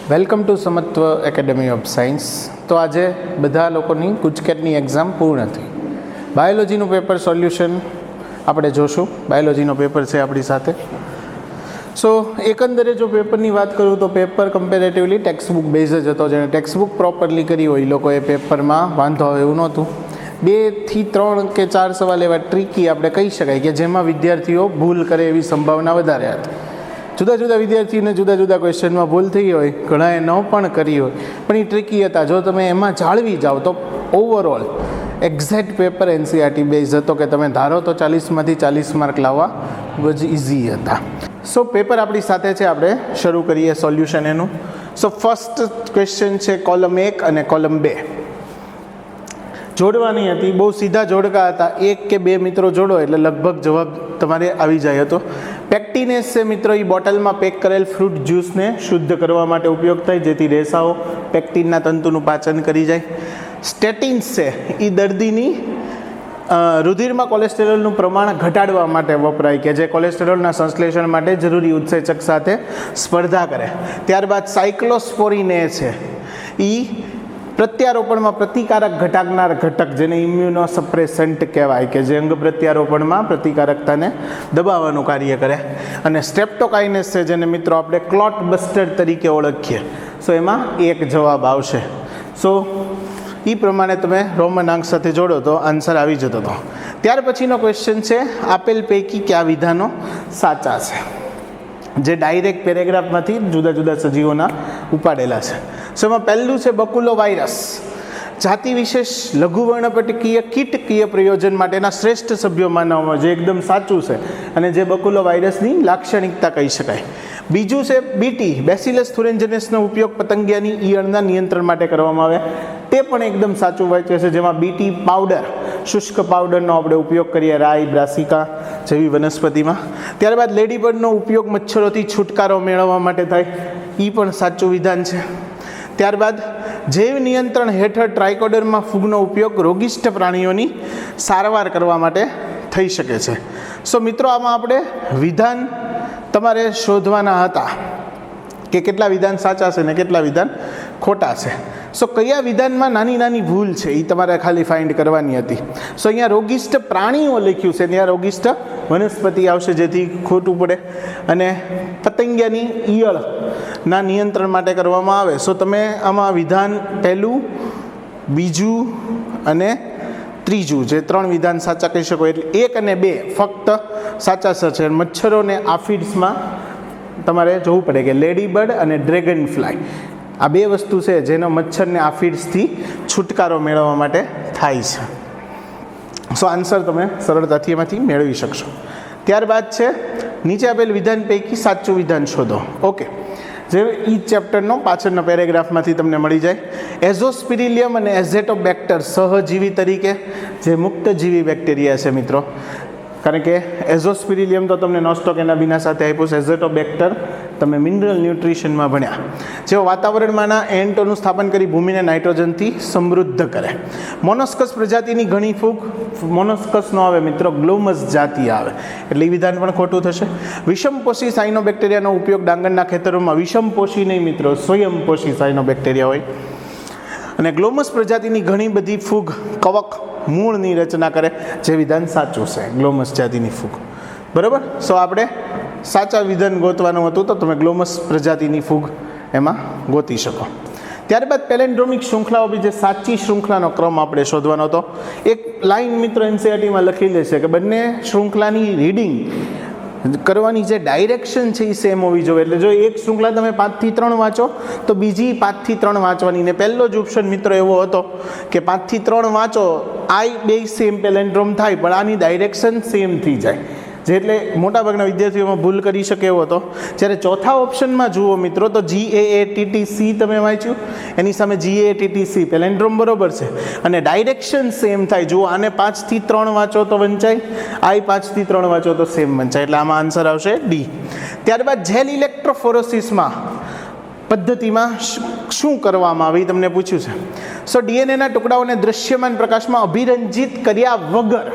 Welcome to Samatva academy of science. તો આજે બધા લોકોની ગુજકેટની એક્ઝામ પૂર્ણ થઈ. બાયોલોજીનું પેપર સોલ્યુશન આપણે જોશું. બાયોલોજીનો પેપર છે આપણી સાથે. સો એકંદરે જો પેપરની વાત કરું તો પેપર કમ્પેરેટિવલી ટેક્સ્ટબુક બેઝ જ હતો. જેણે ટેક્સ્ટબુક પ્રોપરલી કરી હોય એ લોકોએ પેપરમાં વાંધો આવે એવું નહોતું. 2 થી 3 કે 4 સવાલ એવા ટ્રિકી આપણે કહી શકાય કે જેમાં વિદ્યાર્થીઓ ભૂલ કરે એવી સંભાવના વધારે હતી. જુદા જુદા વિદ્યાર્થીઓને જુદા જુદા ક્વેશ્ચનમાં ભૂલ થઈ હોય, ઘણાએ ન પણ કરી હોય, પણ એ ટ્રિકી હતા. જો તમે એમાં જાળવી જાઓ તો overall exact paper NCERT base હતો કે તમે ધારો તો 40માંથી 40 માર્ક લાવવા ખૂબ જ ઇઝી હતા. સો પેપર આપણી સાથે છે, આપણે શરૂ કરીએ સોલ્યુશન એનું. સો ફર્સ્ટ ક્વેશ્ચન છે કોલમ 1 અને કોલમ 2. જોડવાની હતી, બહુ સીધા જોડકા હતા. 1 કે 2 મિત્રો જોડો એટલે લગભગ જવાબ તમારે આવી જાય હતો. પેક્ટિનેસ છે મિત્રો, એ બોટલમાં પેક કરેલ ફ્રૂટ જ્યુસને શુદ્ધ કરવા માટે ઉપયોગ થાય જેથી રેસાઓ પેક્ટિનના તંતુનું પાચન કરી જાય. સ્ટેટિન્સ છે એ દર્દીની રુધિરમાં કોલેસ્ટેરોલનું પ્રમાણ ઘટાડવા માટે વપરાય કે જે કોલેસ્ટેરોલના સંશ્લેષણ માટે જરૂરી ઉત્સેચક સાથે સ્પર્ધા કરે. ત્યારબાદ સાયક્લોસ્પોરીન છે એ પ્રત્યારોપણમાં પ્રતિકારક ઘટાડનાર ઘટક જેને ઇમ્યુનોસપ્રેસન્ટ કહેવાય કે જે અંગ પ્રત્યારોપણમાં પ્રતિકારકતાને દબાવવાનું કાર્ય કરે. અને સ્ટ્રેપ્ટોકાઇનેસ છે જેને મિત્રો આપણે ક્લોટ બસ્ટર તરીકે ઓળખીએ. સો એમાં એક જવાબ આવશે. સો એ પ્રમાણે તમે રોમન અંક સાથે જોડો તો આન્સર આવી જતો હતો. ત્યાર પછીનો ક્વેશ્ચન છે આપેલ પૈકી કયા વિધાનો સાચા છે, જે ડાયરેક્ટ પેરેગ્રાફમાંથી જુદા જુદા સજીવોના ઉપાડેલા છે. સો એમાં પહેલું છે બકુલો વાયરસ જાતિ વિશેષ લઘુવર્ણપટકીય કીટકીય પ્રયોજન માટેના શ્રેષ્ઠ સભ્યો માનવામાં, જે એકદમ સાચું છે અને જે બકુલો વાયરસની લાક્ષણિકતા કહી શકાય. બીજું છે બીટી બેસિલસ થુરેન્જેનેસનો ઉપયોગ પતંગિયાની ઈયળના નિયંત્રણ માટે કરવામાં આવે, તે પણ એકદમ સાચું વાક્ય છે. જેમાં બીટી પાવડર, શુષ્ક પાવડરનો આપણે ઉપયોગ કરીએ રાઈ, બ્રાસિકા જેવી વનસ્પતિમાં. ત્યારબાદ લેડીબર્ડનો ઉપયોગ મચ્છરોથી છુટકારો મેળવવા માટે થાય, એ પણ સાચું વિધાન છે. ત્યારબાદ જૈવ નિયંત્રણ હેઠળ ટ્રાયકોડર્મા ફૂગનો ઉપયોગ રોગિષ્ઠ પ્રાણીઓની સારવાર કરવા માટે થઈ શકે છે. સો મિત્રો આમાં આપણે વિધાન તમારે શોધવાના હતા કે કેટલા વિધાન સાચા છે ને કેટલા વિધાન ખોટા છે. સો કયા વિધાનમાં નાની નાની ભૂલ છે એ તમારે ખાલી ફાઇન્ડ કરવાની હતી. સો અહીંયા રોગિષ્ઠ પ્રાણીઓ લખ્યું છે, ત્યાં રોગિષ્ઠ વનસ્પતિ આવશે જેથી ખોટું પડે. અને પતંગિયાની ઈયળના નિયંત્રણ માટે કરવામાં આવે. સો તમે આમાં વિધાન પહેલું, બીજું અને ત્રીજું જે 3 વિધાન સાચા કહી શકો. એટલે 1 અને 2 ફક્ત સાચા છે. મચ્છરોને આફિડ્સમાં તમારે જોવું પડે કે લેડીબર્ડ અને ડ્રેગન ફ્લાય આ 2 વસ્તુ છે જેનો મચ્છરને આફિડ્સથી છુટકારો મેળવવા માટે થાય છે. સો આન્સર તમે સરળતાથી એમાંથી મેળવી શકશો. ત્યારબાદ છે નીચે આપેલ વિધાન પૈકી સાચું વિધાન શોધો. ઓકે, જે ઈ ચેપ્ટરનો પાછળનો પેરેગ્રાફમાંથી તમને મળી જાય. એઝોસ્પિરિલિયમ અને એઝેટોબેક્ટર સહજીવી તરીકે જે મુક્તજીવી બેક્ટેરિયા છે મિત્રો, કારણ કે એઝોસ્પિરિલિયમ તો તમને નોસ્ટોક એના બીના સાથે આપ્યું છે. એઝેટોબેક્ટર તમે મિનરલ ન્યુટ્રિશનમાં ભણ્યા, જેઓ વાતાવરણમાંના એન્ટોનું સ્થાપન કરી ભૂમિને નાઇટ્રોજનથી સમૃદ્ધ કરે. મોનસ્કસ પ્રજાતિની ઘણી ફૂગ, મોનસ્કસ નો આવે મિત્રો, ગ્લોમસ જાતિ આવે, એટલે એ વિધાન પણ ખોટું થશે. વિષમપોષી સાયનોબેક્ટેરિયાનો ઉપયોગ ડાંગરના ખેતરોમાં, વિષમપોષી નહીં મિત્રો, સ્વયંપોષી સાયનોબેક્ટેરિયા હોય. અને ગ્લોમસ પ્રજાતિની ઘણી બધી ફૂગ કવક મૂળની રચના કરે, જે વિધાન સાચું છે, ગ્લોમસ જાતિની ફૂગ. બરાબર. સો આપણે સાચા વિધાન ગોતવાનું હતું તો તમે ગ્લોમસ પ્રજાતિની ફૂગ એમાં ગોતી શકો. ત્યારબાદ પેલેન્ડ્રોમિક શૃંખલાઓ, બી જે સાચી શૃંખલાનો ક્રમ આપણે શોધવાનો હતો. એક લાઈન મિત્રો એનસીઆરટીમાં લખી લેશે કે બંને શૃંખલાની રીડિંગ કરવાની જે ડાયરેક્શન છે એ સેમ હોવી જોઈએ. એટલે જો એક શૃંખલા તમે 5 થી 3 વાંચો તો બીજી 5 થી 3 વાંચવાની. ને પહેલો જ ઓપ્શન મિત્રો એવો હતો કે 5 થી 3 વાંચો, આ 2 સેમ પેલેન્ડ્રોમ થાય પણ આની ડાયરેક્શન સેમ થઈ જાય, જે એટલે મોટાભાગના વિદ્યાર્થીઓમાં ભૂલ કરી શકે એવો હતો. જ્યારે ચોથા ઓપ્શનમાં જુઓ મિત્રો તો GAATTC તમે વાંચ્યું, એની સામે GATTC પેલેન્ડ્રોમ બરોબર છે અને ડાયરેક્શન સેમ થાય. જુઓ આને 5 થી 3 વાંચો તો વંચાય, આ 5 થી 3 વાંચો તો સેમ વંચાય, એટલે આમાં આન્સર આવશે ડી. ત્યારબાદ જેલ ઇલેક્ટ્રોફોરોસિસમાં પદ્ધતિમાં શું કરવામાં આવે તમને પૂછ્યું છે. સો ડીએનએના ટુકડાઓને દૃશ્યમાન પ્રકાશમાં અભિરંજિત કર્યા વગર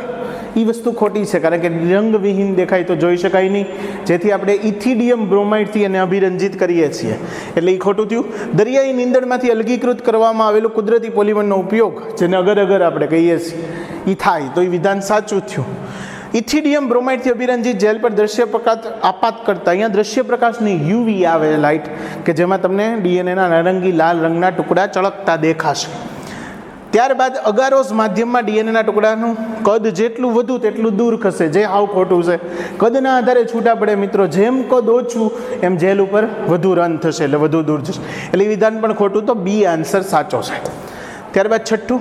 એ વસ્તુ ખોટી છે, કારણ કે રંગવિહીન દેખાય તો જોઈ શકાય નહીં, જેથી આપણે ઇથિડિયમ બ્રોમાઇડથી એને અભિરંજિત કરીએ છીએ, એટલે એ ખોટું થયું. દરિયાઈ નીંદણમાંથી અલગીકૃત કરવામાં આવેલું કુદરતી પોલિમરનો ઉપયોગ, જેને અગર અગર આપણે કહીએ છીએ, એ થાય તો એ વિધાન સાચું થયું. ઇથિડિયમ બ્રોમાઇડથી અભિરંજિત જેલ પર દ્રશ્ય પ્રકાશ આપાત કરતા, અહીંયા દ્રશ્ય પ્રકાશની યુવી આવે લાઇટ, કે જેમાં તમને ડીએનએના નારંગી લાલ રંગના ટુકડા ચળકતા દેખાશે. ત્યારબાદ અગારોઝ માધ્યમમાં ડીએનએના ટુકડાનું કદ જેટલું વધુ તેટલું દૂર ખસે, જે હાવ ખોટું છે. કદના આધારે છૂટા પડે મિત્રો, જેમ કદ ઓછું એમ જેલ ઉપર વધુ રન થશે, એટલે વધુ દૂર જશે, એટલે એ વિધાન પણ ખોટું, તો બી આન્સર સાચો છે. ત્યારબાદ છઠ્ઠું,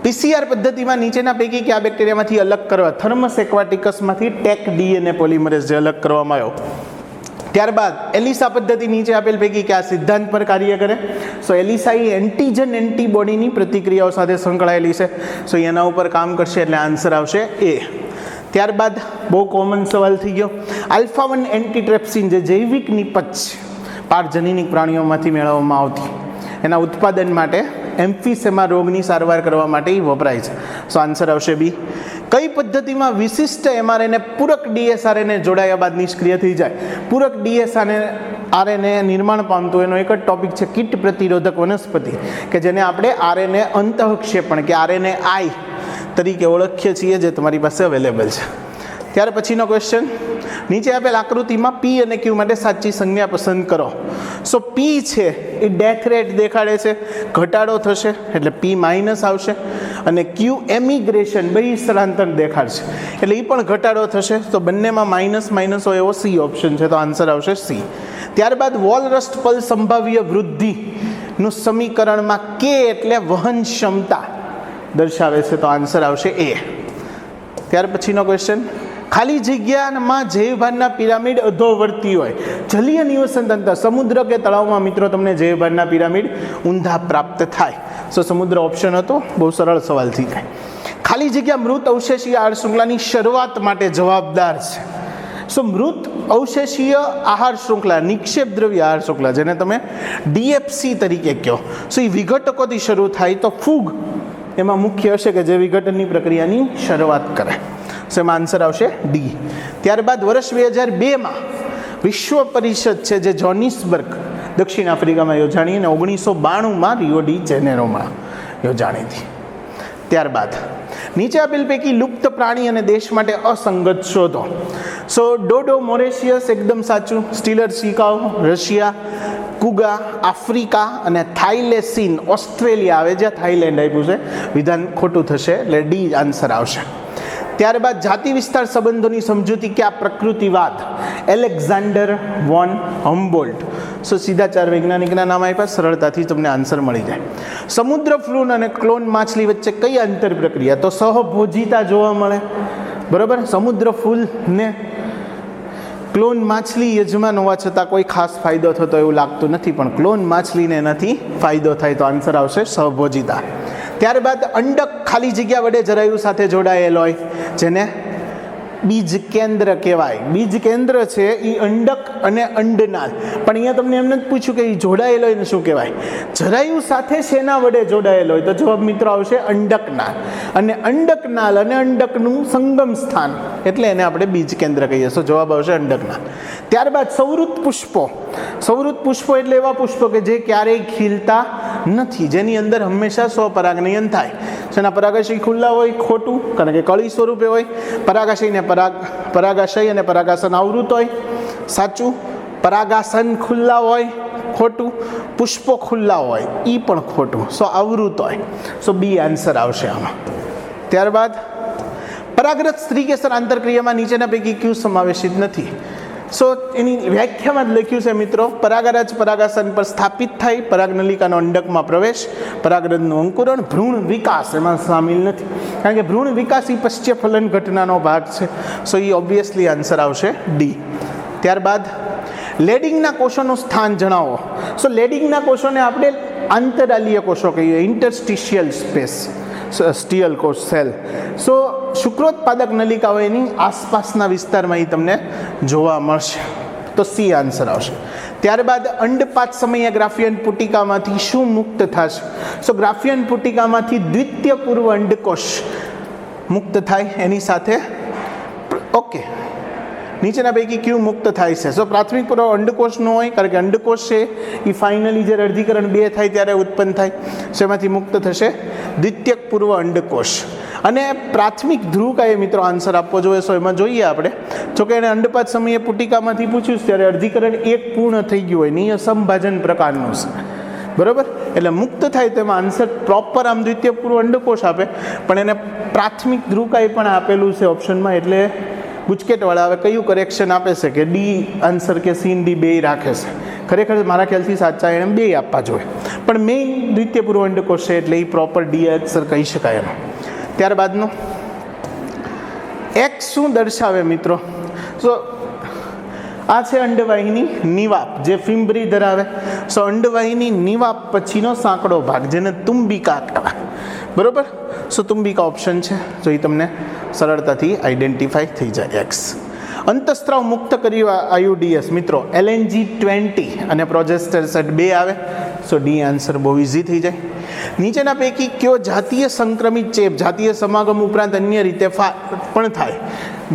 પીસીઆર પદ્ધતિમાં નીચેના પૈકી કયા બેક્ટેરિયામાંથી અલગ કરવા, થર્મસ એક્વાટિકસમાંથી ટેક ડીએનએ પોલિમરેઝ જે અલગ કરવામાં આવ્યો. ત્યારબાદ એલિસા પદ્ધતિ નીચે આપેલ પૈકી કયા સિદ્ધાંત પર કાર્ય કરે? સો એલિસા એ એન્ટીજન એન્ટીબોડીની પ્રતિક્રિયાઓ સાથે સંકળાયેલી છે, સો એના ઉપર કામ કરશે, એટલે આન્સર આવશે એ. ત્યારબાદ બહુ કોમન સવાલ થઈ ગયો, આલ્ફા-1 એન્ટીટ્રેપ્સિન જે જૈવિક નિપજ પારજનીનિક પ્રાણીઓમાંથી મેળવવામાં આવતી, એના ઉત્પાદન માટે એમ્ફીસેમા રોગની સારવાર કરવા માટે એ વપરાય છે, સો આન્સર આવશે બી. કઈ પદ્ધતિમાં વિશિષ્ટ એમઆરએનએ પૂરક ડીએસઆરએનએ જોડાયા બાદ નિષ્ક્રિય થઈ જાય? પૂરક ડીએસઆરએનએ નિર્માણ પામતું એનો એક જ ટોપિક છે કીટ પ્રતિરોધક વનસ્પતિ, કે જેને આપણે આરએનએ અંતઃક્ષેપણ કે આરએનએ આઈ તરીકે ઓળખીએ છીએ, જે તમારી પાસે અવેલેબલ છે. ત્યાર પછીનો ક્વેશ્ચન, નીચે આપેલ આકૃતિમાં પી અને ક્યુ માટે સાચી સંજ્ઞા પસંદ કરો. સો પી છે એ ડેથ રેટ દેખાડે છે, ઘટાડો થશે એટલે પી માઇનસ આવશે, અને ક્યુ એમિગ્રેશન બહિષ્કરાંતર દેખાડશે એટલે એ પણ ઘટાડો થશે, તો બંનેમાં માઇનસ માઇનસ હોય એવો સી ઓપ્શન છે, તો આન્સર આવશે સી. ત્યારબાદ વોલરસ્ટ પલ સંભાવ્ય વૃદ્ધિનું સમીકરણમાં કે એટલે વહન ક્ષમતા દર્શાવે છે, તો આન્સર આવશે એ. ત્યાર પછીનો ક્વેશ્ચન, ખાલી જગ્યામાં જૈવભારના પિરામિડ અધોવર્તી હોય, જલીય નિવસન તંત્ર સમુદ્ર કે તળાવમાં મિત્રો તમને જૈવભારના પિરામિડ ઊંધા પ્રાપ્ત થાય, સો સમુદ્ર ઓપ્શન હતો, બહુ સરળ સવાલ થઈ જાય. ખાલી જગ્યા મૃત અવશેષીય આહાર શૃંખલાની શરૂઆત માટે જવાબદાર છે. સો મૃત અવશેષીય આહાર શૃંખલા, નિક્ષેપ દ્રવ્ય આહાર શૃંખલા, જેને તમે ડીએફસી તરીકે કહો, સો એ વિઘટકોથી શરૂ થાય, તો ફૂગ એમાં મુખ્ય હશે કે જે વિઘટનની પ્રક્રિયાની શરૂઆત કરે, સો એમાં આન્સર આવશે ડી. ત્યારબાદ વર્ષ 2002માં વિશ્વ પરિષદ છે જે જોનિસબર્ગ દક્ષિણ આફ્રિકામાં યોજાણી, અને 1992માં રિયો ડી જેનેરોમાં યોજાણી હતી. ત્યારબાદ નીચે આપેલ પૈકી લુપ્ત પ્રાણી અને દેશ માટે અસંગત શોધો. સો ડોડો મોરેશિયસ એકદમ સાચું, સ્ટીલર સિકાઓ રશિયા, કુગા આફ્રિકા, અને થાઇલેસીન ઓસ્ટ્રેલિયા આવે, જ્યાં થાઇલેન્ડ આપ્યું છે, વિધાન ખોટું થશે, એટલે ડી આન્સર આવશે. ત્યારબાદ જાતિ વિસ્તાર સંબંધોની સમજૂતી ક્યાં? પ્રકૃતિવાદ, એલેક્ઝાન્ડર વોન હમ્બોલ્ટ. સો સીધા 4 વૈજ્ઞાનિકના નામ આપ્યા, સરળતાથી તમને આન્સર મળી જાય. સમુદ્ર ફ્લૂન અને ક્લોન માછલી વચ્ચે કઈ આંતર પ્રક્રિયા? તો સહભોજિતા જોવા મળે, બરાબર. સમુદ્ર ફૂલને ક્લોન માછલી યજમાન હોવા છતાં કોઈ ખાસ ફાયદો થતો એવું લાગતું નથી, પણ ક્લોન માછલીને નથી ફાયદો થાય, તો આન્સર આવશે સહભોજિતા. ત્યારબાદ અંડક ખાલી જગ્યા વડે જરાયુ સાથે જોડાયેલ હોય, જેને બીજ કેન્દ્ર કહેવાય. બીજ કેન્દ્ર છે એ અંડક અને અંડનાલ, પણ અહીંયા તમને એમ નથી પૂછ્યું કે એ જોડાયેલો હોય ને શું કહેવાય. જરાયુ સાથે શેના વડે જોડાયેલો હોય? તો જવાબ મિત્રો આવશે અંડકનાલ, અને અંડકનાલ અને અંડકનું સંગમ સ્થાન એટલે એને આપણે બીજ કેન્દ્ર કહીએ, તો જવાબ આવશે અંડકનાલ. ત્યારબાદ સૌરૃત પુષ્પો. સૌરૃત પુષ્પો એટલે એવા પુષ્પો કે જે ક્યારેય ખીલતા નથી, જેની અંદર હંમેશા સ્વપરાગનયન થાય. જેના પરાગાશય ખુલ્લા હોય, ખોટું, કારણ કે કળી સ્વરૂપે હોય. પરાગાશય અને પરાગાસન આવૃત હોય, સાચું. પરાગાસન ખુલ્લા હોય, ખોટું. પુષ્પો ખુલ્લા હોય, એ પણ ખોટું, સો આવૃત હોય, સો બી આન્સર આવશે આમાં. ત્યારબાદ પરાગરત સ્ત્રીકેસર આંતરક્રિયામાં નીચેના પૈકી ક્યુ સમાવેશિત નથી? સો એની વ્યાખ્યામાં જ લખ્યું છે મિત્રો, પરાગરજ પરાગાસન પર સ્થાપિત થાય, પરાગનલિકાનો અંડકમાં પ્રવેશ, પરાગરજનું અંકુરણ, ભ્રૂણ વિકાસ એમાં સામેલ નથી, કારણ કે ભ્રૂણ વિકાસ એ પશ્ચફલન ઘટનાનો ભાગ છે, સો એ ઓબ્વિયસલી આન્સર આવશે ડી. ત્યારબાદ લેડિંગના કોષોનું સ્થાન જણાવો. સો લેડિંગના કોષોને આપણે આંતરાલીય કોષો કહીએ, ઇન્ટરસ્ટિશિયલ સ્પેસ, સ્ટીયલ કોષ સેલ. સો શુક્રોત્પાદક નલિકાઓ એની આસપાસના વિસ્તારમાં એ તમને જોવા મળશે, તો સી આન્સર આવશે. ત્યારબાદ અંડપાત સમયે ગ્રાફિયન પુટિકામાંથી શું મુક્ત થશે? સો ગ્રાફિયન પુટિકામાંથી દ્વિતીય પૂર્વ અંડકોષ મુક્ત થાય એની સાથે ઓકે નીચેના પૈકી ક્યુ મુક્ત થાય છે? સો પ્રાથમિક પુરાવો અંડકોષનો હોય, કારણ કે અંડકોષ છે એ ફાઇનલી જ્યારે અર્ધીકરણ 2 થાય ત્યારે ઉત્પન્ન થાય, સો એમાંથી મુક્ત થશે દ્વિતીયક પૂર્વ અંડકોષ. અને પ્રાથમિક ધ્રુવકાએ મિત્રો આન્સર આપવો જોઈએ. સો એમાં જોઈએ આપણે, જોકે એને અંડપાત સમયે પુટિકામાંથી પૂછ્યું ત્યારે અર્ધીકરણ 1 પૂર્ણ થઈ ગયું હોય, નિયસંભાજન પ્રકારનું છે, બરાબર. એટલે મુક્ત થાય તેમાં આન્સર પ્રોપર આમ દ્વિતીય પૂર્વ અંડકોષ આપે, પણ એને પ્રાથમિક ધ્રુવકાએ પણ આપેલું છે ઓપ્શનમાં, એટલે ગુચકેટવાળા હવે કયું કરેક્શન આપે છે કે ડી આન્સર કે સી ડી બે રાખે છે. ખરેખર મારા ખ્યાલથી સાચા એને 2 આપવા જોઈએ, પણ મેઇન દ્વિતીય પૂર્વ અંડકોષ છે એટલે એ પ્રોપર ડી આન્સર કહી શકાય એનો. ત્યારબાદનું એક્સ શું દર્શાવે મિત્રો? સો આ છે અંડવાહિની નિવાપ જે ફિમ્બ્રી ધરાવે. સો અંડવાહિની નિવાપ પછીનો સાંકડો ભાગ જેને તુંબિકા કહેવાય, બરોબર. સો તુંબિકા ઓપ્શન છે, જો એ તમને સરળતાથી આઈડેન્ટિફાઈ થઈ જાય. એક્સ. અંતઃસ્ત્રાવ મુક્ત કરવા આયુડીએસ મિત્રો LNG-20 અને પ્રોજેસ્ટેરોસાઇટ 2 આવે. સો ડી આન્સર બહુ ઇઝી થઈ જાય. નીચેના પૈકી કયો જાતીય સંક્રમિત ચેપ જાતીય સમાગમ ઉપરાંત અન્ય રીતે પણ થાય?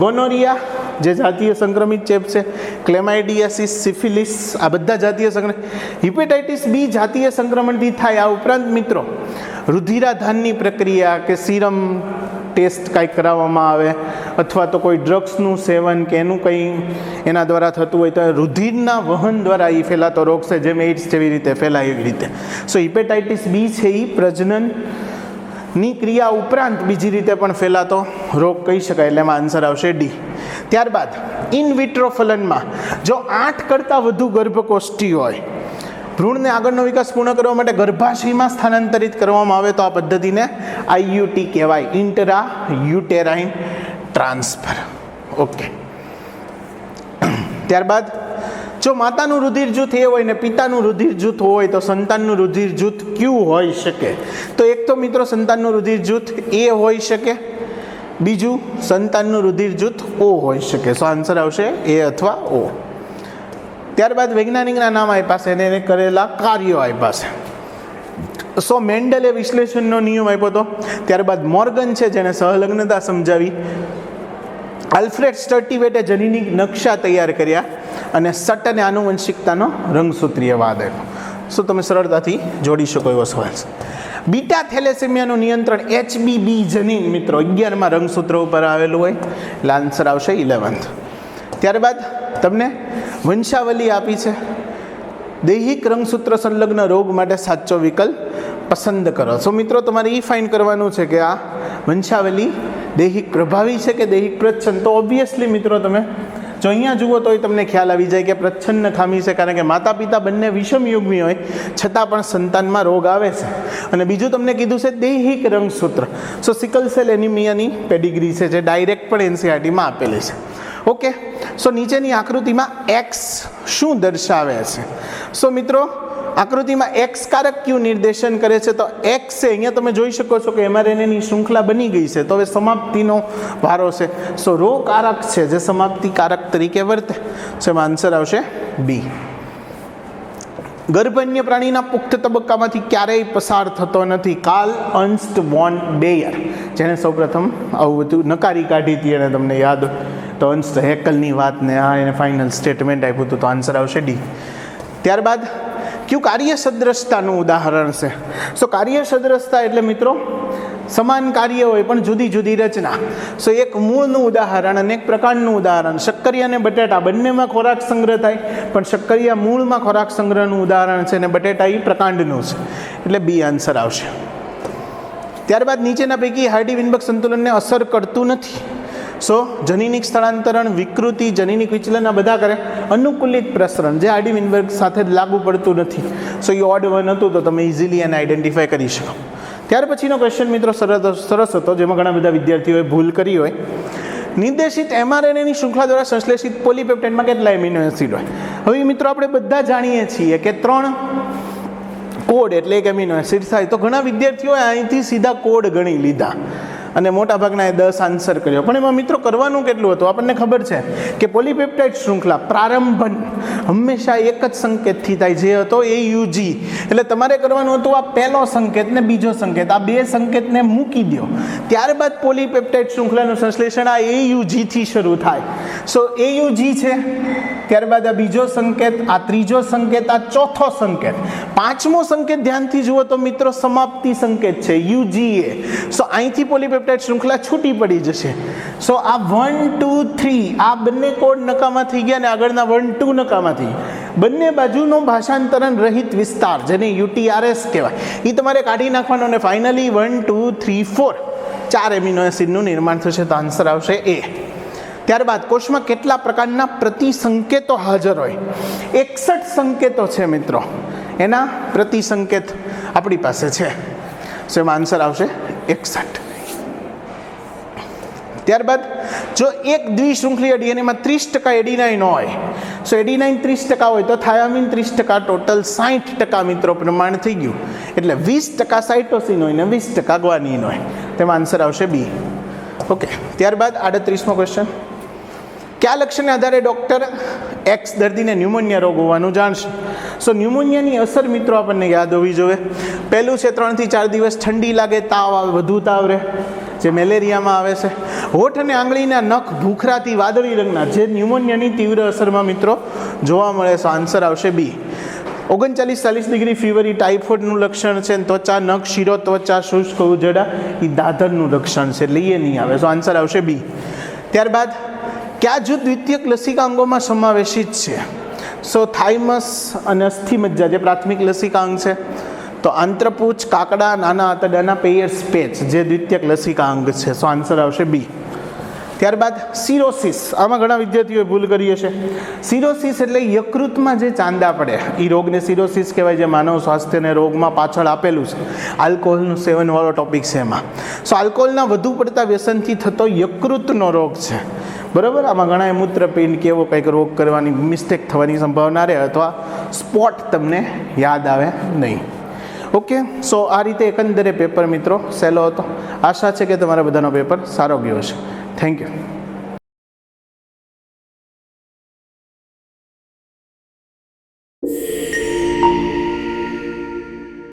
ગોનોરિયા જે જાતીય સંક્રમિત ચેપ છે, ક્લેમાઇડિયાસિસ, સિફિલિસ, આ બધા જાતીય સંક્રમણ. હિપેટાઇટિસ બી જાતીય સંક્રમણથી થાય. આ ઉપરાંત મિત્રો રુધિરાધાનની પ્રક્રિયા કે સિરમ ટેસ્ટ કાંઈક કરાવવામાં આવે, અથવા તો કોઈ ડ્રગ્સનું સેવન કે એનું કંઈ એના દ્વારા થતું હોય તો રુધિરના વહન દ્વારા એ ફેલાતો રોગ છે, જેમ એઇડ્સ જેવી રીતે ફેલાય એવી રીતે. સો હિપેટાઇટિસ બી છે એ પ્રજનનની ક્રિયા ઉપરાંત બીજી રીતે પણ ફેલાતો રોગ કહી શકાય, એટલે એમાં આન્સર આવશે ડી. ત્યારબાદ ઇન વિટ્રો ફલનમાં જો 8 કરતાં વધુ ગર્ભકોષ્ઠી હોય, ભ્રૂણને આગળનો વિકાસ પૂર્ણ કરવા માટે ગર્ભાશયમાં સ્થાનાંતરિત કરવામાં આવે તો આ પદ્ધતિને IUT કહેવાય, ઇન્ટ્રા યુટેરાઇન ટ્રાન્સફર. ઓકે. ત્યારબાદ જો માતાનું રુધિર જૂથ એ હોય ને પિતાનું રુધિર જૂથ હોય તો સંતાનનું રુધિર જૂથ ક્યુ હોઈ શકે? તો એક તો મિત્રો સંતાનનું રુધિર જૂથ એ હોઈ શકે, બીજું સંતાનનું રુધિર જૂથ O હોઈ શકે. સો આન્સર આવશે એ અથવા O. ત્યારબાદ વૈજ્ઞાનિકના નામ આપ્યા છે અને એને કરેલા કાર્યો આપ્યા છે. સો મેન્ડલે વિશ્લેષણનો નિયમ આપ્યો હતો. ત્યારબાદ મોર્ગન છે જેણે સહલગ્નતા સમજાવી. આલ્ફ્રેડ સ્ટર્ટિવેટે જનીનિક નકશા તૈયાર કર્યા અને સટને આનુવંશિકતાનો રંગસૂત્રીયવાદ આપ્યો. શું તમે સરળતાથી જોડી શકો એવો સવાલ છે. બીટા થેલેસેમિયાનું નિયંત્રણ HBB જનીન મિત્રો 11માં રંગસૂત્ર ઉપર આવેલું હોય, એટલે આન્સર આવશે 11th. ત્યારબાદ તમને વંશાવલી આપી છે. દૈહિક રંગસૂત્ર સંલગ્ન રોગ માટે સાચો વિકલ્પ પસંદ કરો. સો મિત્રો તમારે એ ફાઇન્ડ કરવાનું છે કે આ વંશાવલી દૈહિક પ્રભાવી છે કે દૈહિક પ્રચ્છન્ન. તો ઓબ્વિયસલી મિત્રો તમે જો અહીંયા જુઓ તો તમને ખ્યાલ આવી જાય કે પ્રચ્છન્ન ખામી છે, કારણ કે માતા પિતા બંને વિષમયુગ્મી હોય છતાં પણ સંતાનમાં રોગ આવે છે. અને બીજું તમને કીધું છે દૈહિક રંગસૂત્ર. સો સિકલ સેલ એનિમિયાની પેડિગ્રી છે જે ડાયરેક્ટ પણ NCERTમાં આપેલી છે. ઓકે. સો નીચેની આકૃતિમાં એક્સ શું દર્શાવે છે? સો મિત્રો આકૃતિમાં એક્સ કારક ક્યુ નિર્દેશન કરે છે? તો એક્સ છે, અહીંયા તમે જોઈ શકો છો કે mRNAની શૃંખલા બની ગઈ છે, તો હવે સમાપ્તિનો વારો છે. સો રો કારક છે જે સમાપ્તિ કારક તરીકે વર્તે છે. એમાં આન્સર આવશે બી. ગર્ભન્ય પ્રાણીના પુખ્ત તબક્કામાંથી ક્યારેય પસાર થતો નથી. કાર્લ અર્ન્સ્ટ વોન બેયર જેણે સૌપ્રથમ આવું બધું નકારી કાઢી હતી, અને તમને યાદ તો અર્ન્સ્ટ હેકલની વાતને આ એને ફાઇનલ સ્ટેટમેન્ટ આપ્યું હતું, તો આન્સર આવશે ડી. ત્યારબાદ કયું કાર્ય સદ્રષ્ટાનું ઉદાહરણ છે? સો કાર્ય સદ્રષ્ટા એટલે મિત્રો સમાન કાર્ય હોય પણ જુદી જુદી રચના. સો એક મૂળનું ઉદાહરણ અને એક પ્રકાંડનું ઉદાહરણ. શક્કરિયા અને બટેટા બંનેમાં ખોરાક સંગ્રહ થાય, પણ શક્કરિયા મૂળમાં ખોરાક સંગ્રહનું ઉદાહરણ છે અને બટેટા એ પ્રકાંડનું છે, એટલે બી આન્સર આવશે. ત્યારબાદ નીચેના પૈકી હાર્ડી વિનબર્ગ સંતુલનને અસર કરતું નથી. સો જનીનિક સ્થળાંતરણ, વિકૃતિ, જનીનિક વિચલન આ બધા કરે. અનુકૂલિત પ્રસરણ જે હાર્ડી વિનબર્ગ સાથે લાગુ પડતું નથી. સો એ ઓડ વન હતું તો તમે ઇઝીલી એને આઈડેન્ટિફાય કરી શકો. ત્યાર પછીનો ક્વેશ્ચન મિત્રો સરસ હતો, જેમાં ઘણા બધા વિદ્યાર્થીઓએ ભૂલ કરી હોય. નિર્દેશિત mRNAની શૃંખલા દ્વારા સંશ્લેષિત પોલીપેપ્ટાઇડમાં કેટલા એમિનો એસિડ હોય? હવે મિત્રો આપણે બધા જાણીએ છીએ કે 3 કોડ એટલે એક એમિનો એસિડ થાય, તો ઘણા વિદ્યાર્થીઓએ અહીંથી સીધા કોડ ગણી લીધા. અને મોટાભાગના એ 10 આન્સર કર્યો. પણ એમાં મિત્રો કરવાનું કેટલું હતું? આપણને ખબર છે કે પોલીપેપ્ટાઇડ શૃંખલા પ્રારંભન હંમેશા એક જ સંકેતથી થાય, જે હતો AUG. એટલે તમારે કરવાનું હતું આ પહેલો સંકેત ને બીજો સંકેત, આ બે સંકેતને મૂકી દો. ત્યારબાદ પોલીપેપ્ટાઇડ શૃંખલાનું સંશ્લેષણ આ AUG થી શરૂ થાય. સો AUG છે, ત્યારબાદ આ બીજો સંકેત, આ ત્રીજો સંકેત, આ ચોથો સંકેત, પાંચમો સંકેત ધ્યાનથી જુઓ તો મિત્રો સમાપ્તિ સંકેત છે UGA. સો અહીંથી પોલીપેપ્ટાઇડ શૃંખલા છૂટી પડી જશે. સો આ 1 2 3 આ બંને કોડ નકામા થઈ ગયા અને આગળના 1 2 નકામા થઈ ગયા. બંને બાજુનો ભાષાંતરણ રહિત વિસ્તાર, જેને UTRS કહેવાય, એ તમારે કાઢી નાખવાનો અને ફાઇનલી 1 2 3 4 4 એમિનો એસિડનું નિર્માણ થશે. તો આન્સર આવશે A. ત્યારબાદ કોષમાં કેટલા પ્રકારના પ્રતિસંકેતો હાજર હોય? 61 સંકેતો છે મિત્રો, એના પ્રતિસંકેત આપણી પાસે છે. સો એમાં આન્સર આવશે 61. ત્યારબાદ જો એક દ્વિશૃંખલીય ડીએનએમાં 30% એડીનાઇન હોય, સો એડીનાઇન 30% હોય તો થાયામીન 30%, ટોટલ 60% મિત્રો પ્રમાણ થઈ ગયું. એટલે 20% સાઇટોસિન હોય ને 20% ગ્વાનિન હોય. તેમાં આન્સર આવશે B. ઓકે. ત્યારબાદ 38મો ક્વેશ્ચન, કયા લક્ષણને આધારે ડૉક્ટર X દર્દીને ન્યુમોનિયા રોગ હોવાનું જાણશે? સો ન્યુમોનિયાની અસર મિત્રો આપણને યાદ હોવી જોઈએ. પહેલું છે 3 થી 4 દિવસ ઠંડી લાગે, તાવ આવે, વધુ તાવ રહે, જે મેલેરિયામાં આવે છે. હોઠ અને આંગળીના નખ ભૂખરાથી વાદળી રંગના, જે ન્યુમોનિયાની તીવ્ર અસરમાં મિત્રો જોવા મળે છે. આન્સર આવશે B. 39-40 ડિગ્રી ફીવર એ ટાઇફોઇડનું લક્ષણ છે. ત્વચા, નખ, શિરો, ત્વચા શુષ્ક ઉજડા એ દાદરનું લક્ષણ છે, એટલે એ નહીં આવે. સો આન્સર આવશે B. ત્યારબાદ કયા જૂથ દ્વિતીયક લસિકા અંગોમાં સમાવેશિત છે? સો થાઇમસ અને અસ્થિમજ્જા, જે પ્રાથમિક લસિકા અંગ છે. તો આંત્રપૂછ, કાકડા, નાના આંતરડાના પેયર્સ પેચ, જે દ્વિતીયક લસિકા અંગ છે. સો આન્સર આવશે B. ત્યારબાદ સિરોસિસ, આમાં ઘણા વિદ્યાર્થીઓએ ભૂલ કરી હશે. સિરોસિસ એટલે યકૃતમાં જે ચાંદા પડે એ રોગને સિરોસિસ કહેવાય, જે માનવ સ્વાસ્થ્યને રોગમાં પાછળ આપેલું છે. આલ્કોહોલનું સેવનવાળો ટોપિક છે એમાં. સો આલ્કોહોલના વધુ પડતા વ્યસનથી થતો યકૃતનો રોગ છે, બરાબર. આમાં ઘણા મૂત્રપિંડ કે એવો કંઈક રોગ કરવાની મિસ્ટેક થવાની સંભાવના રહે, અથવા સ્પોટ તમને યાદ આવે નહીં. ઓકે. સો આ રીતે એકંદરે પેપર મિત્રો સહેલો હતો. આશા છે કે તમારા બધાનો પેપર સારો ગયો છે. Thank you.